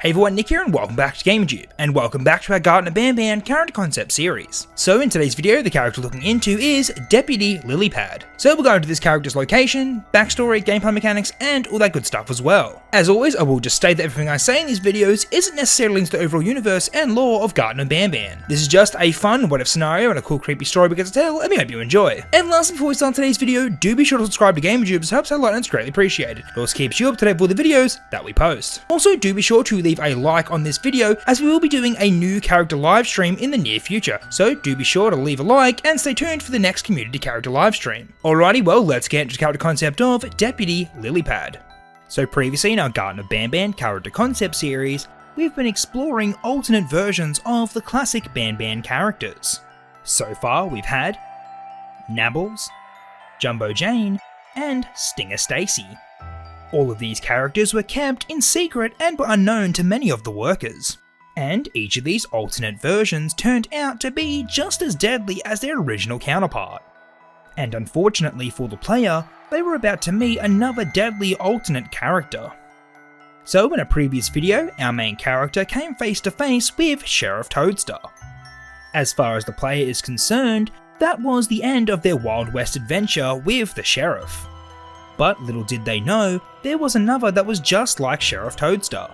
Hey everyone, Nick here and welcome back to GamerJoob, and welcome back to our Garten Of Banban character concept series. So in today's video, the character we're looking into is Deputy Lilypad. So we'll go into this character's location, backstory, gameplay mechanics, and all that good stuff as well. As always, I will just state that everything I say in these videos isn't necessarily into the overall universe and lore of Garten Of Banban. This is just a fun, what if scenario and a cool creepy story we get to tell, and we hope you enjoy. And lastly, before we start today's video, do be sure to subscribe to GamerJoob, as helps out a lot and it's greatly appreciated. It also keeps you up to date with all the videos that we post. Also, do be sure to leave a like on this video, as we will be doing a new character live stream in the near future, so do be sure to leave a like and stay tuned for the next community character live stream. Alrighty, well, let's get into the character concept of Deputy Lilypad. So previously in our Garten Of Banban character concept series, we've been exploring alternate versions of the classic Banban characters. So far we've had Nabbles, Jumbo Jane, and Stinger Stacy. All of these characters were kept in secret and were unknown to many of the workers, and each of these alternate versions turned out to be just as deadly as their original counterpart. And unfortunately for the player, they were about to meet another deadly alternate character. So in a previous video, our main character came face to face with Sheriff Toadster. As far as the player is concerned, that was the end of their Wild West adventure with the Sheriff. But little did they know, there was another that was just like Sheriff Toadster.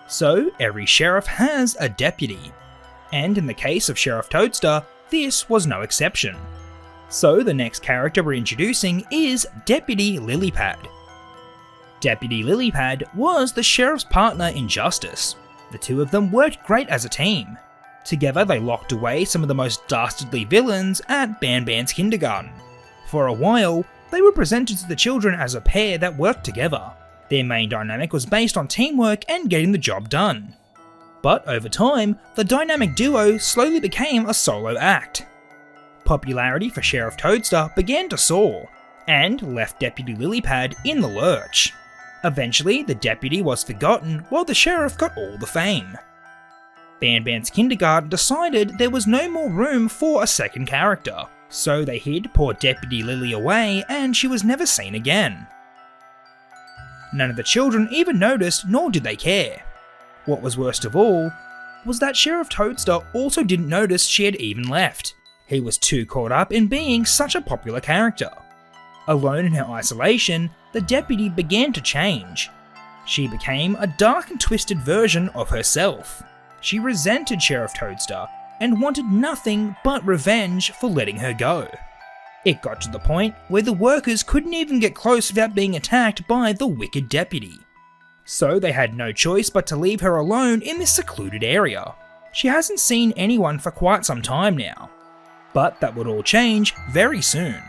So every sheriff has a deputy, and in the case of Sheriff Toadster, this was no exception. So the next character we're introducing is Deputy Lilypad. Deputy Lilypad was the sheriff's partner in justice. The two of them worked great as a team. Together they locked away some of the most dastardly villains at Banban's kindergarten. For a while, they were presented to the children as a pair that worked together. Their main dynamic was based on teamwork and getting the job done. But over time, the dynamic duo slowly became a solo act. Popularity for Sheriff Toadster began to soar, and left Deputy Lilypad in the lurch. Eventually, the deputy was forgotten while the sheriff got all the fame. Banban's kindergarten decided there was no more room for a second character, so they hid poor Deputy Lily away and she was never seen again. None of the children even noticed, nor did they care. What was worst of all was that Sheriff Toadster also didn't notice she had even left. He was too caught up in being such a popular character. Alone in her isolation, the deputy began to change. She became a dark and twisted version of herself. She resented Sheriff Toadster and wanted nothing but revenge for letting her go. It got to the point where the workers couldn't even get close without being attacked by the wicked deputy. So they had no choice but to leave her alone in this secluded area. She hasn't seen anyone for quite some time now. But that would all change very soon.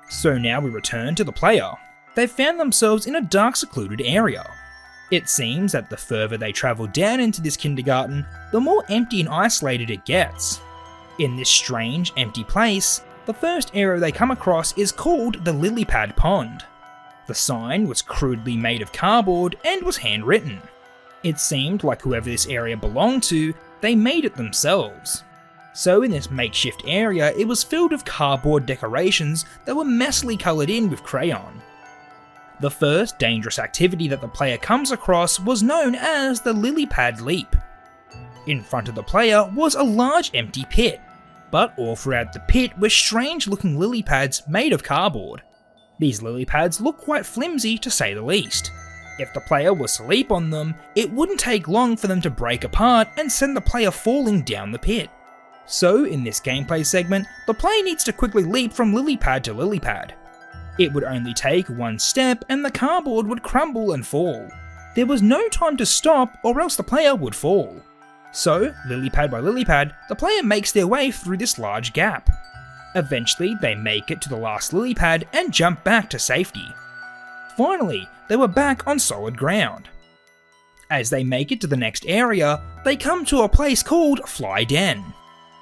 So now we return to the player. They've found themselves in a dark, secluded area. It seems that the further they travel down into this kindergarten, the more empty and isolated it gets. In this strange, empty place, the first area they come across is called the Lilypad Pond. The sign was crudely made of cardboard and was handwritten. It seemed like whoever this area belonged to, they made it themselves. So in this makeshift area, it was filled with cardboard decorations that were messily coloured in with crayon. The first dangerous activity that the player comes across was known as the Lilypad Leap. In front of the player was a large empty pit, but all throughout the pit were strange looking lily pads made of cardboard. These lily pads look quite flimsy to say the least. If the player was to leap on them, it wouldn't take long for them to break apart and send the player falling down the pit. So in this gameplay segment, the player needs to quickly leap from lilypad to lilypad. It would only take one step and the cardboard would crumble and fall. There was no time to stop or else the player would fall. So, lilypad by lilypad, the player makes their way through this large gap. Eventually, they make it to the last lilypad and jump back to safety. Finally, they were back on solid ground. As they make it to the next area, they come to a place called Fly Den.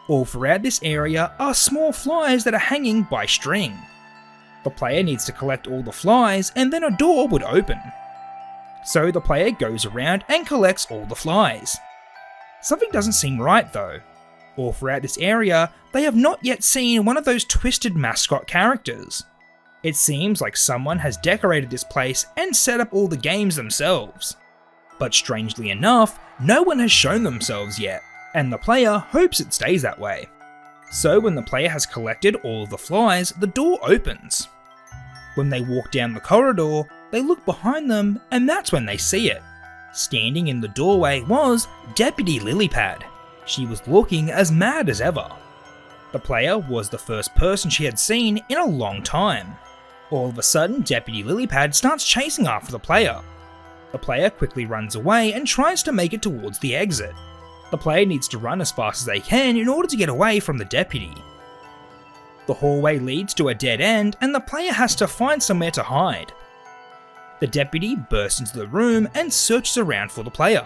All throughout this area are small flies that are hanging by string. The player needs to collect all the flies and then a door would open. So the player goes around and collects all the flies. Something doesn't seem right though. All throughout this area, they have not yet seen one of those twisted mascot characters. It seems like someone has decorated this place and set up all the games themselves. But strangely enough, no one has shown themselves yet, and the player hopes it stays that way. So when the player has collected all of the flies, the door opens. When they walk down the corridor, they look behind them, and that's when they see it. Standing in the doorway was Deputy Lilypad. She was looking as mad as ever. The player was the first person she had seen in a long time. All of a sudden, Deputy Lilypad starts chasing after the player. The player quickly runs away and tries to make it towards the exit. The player needs to run as fast as they can in order to get away from the deputy. The hallway leads to a dead end and the player has to find somewhere to hide. The deputy bursts into the room and searches around for the player.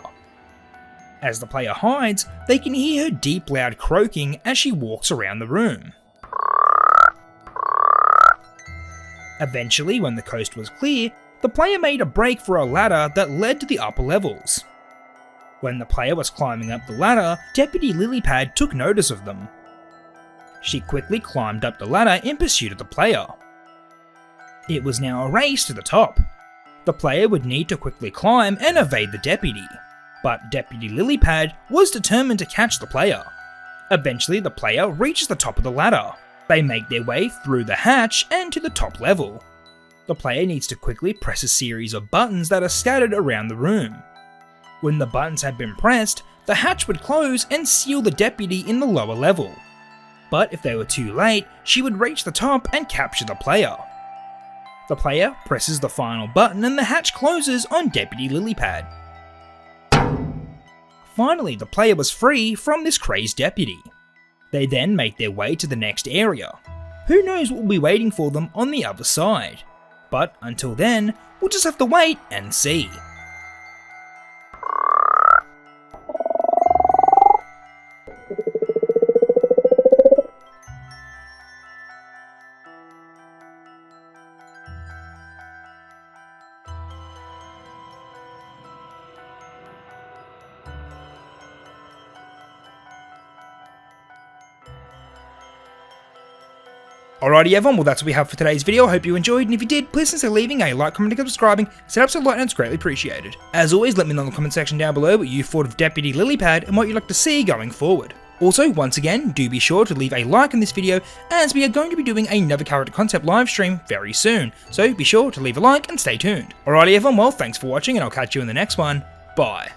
As the player hides, they can hear her deep loud croaking as she walks around the room. Eventually, when the coast was clear, the player made a break for a ladder that led to the upper levels. When the player was climbing up the ladder, Deputy Lilypad took notice of them. She quickly climbed up the ladder in pursuit of the player. It was now a race to the top. The player would need to quickly climb and evade the deputy, but Deputy Lilypad was determined to catch the player. Eventually, the player reaches the top of the ladder. They make their way through the hatch and to the top level. The player needs to quickly press a series of buttons that are scattered around the room. When the buttons had been pressed, the hatch would close and seal the deputy in the lower level. But if they were too late, she would reach the top and capture the player. The player presses the final button and the hatch closes on Deputy Lilypad. Finally, the player was free from this crazed deputy. They then make their way to the next area. Who knows what will be waiting for them on the other side? But until then, we'll just have to wait and see. Alrighty everyone, well that's what we have for today's video. I hope you enjoyed, and if you did, please consider leaving a like, comment, and subscribing. Set up some like and it's greatly appreciated. As always, let me know in the comment section down below what you thought of Deputy Lilypad and what you'd like to see going forward. Also, once again, do be sure to leave a like on this video, as we are going to be doing another character concept live stream very soon, so be sure to leave a like and stay tuned. Alrighty everyone, well thanks for watching and I'll catch you in the next one. Bye.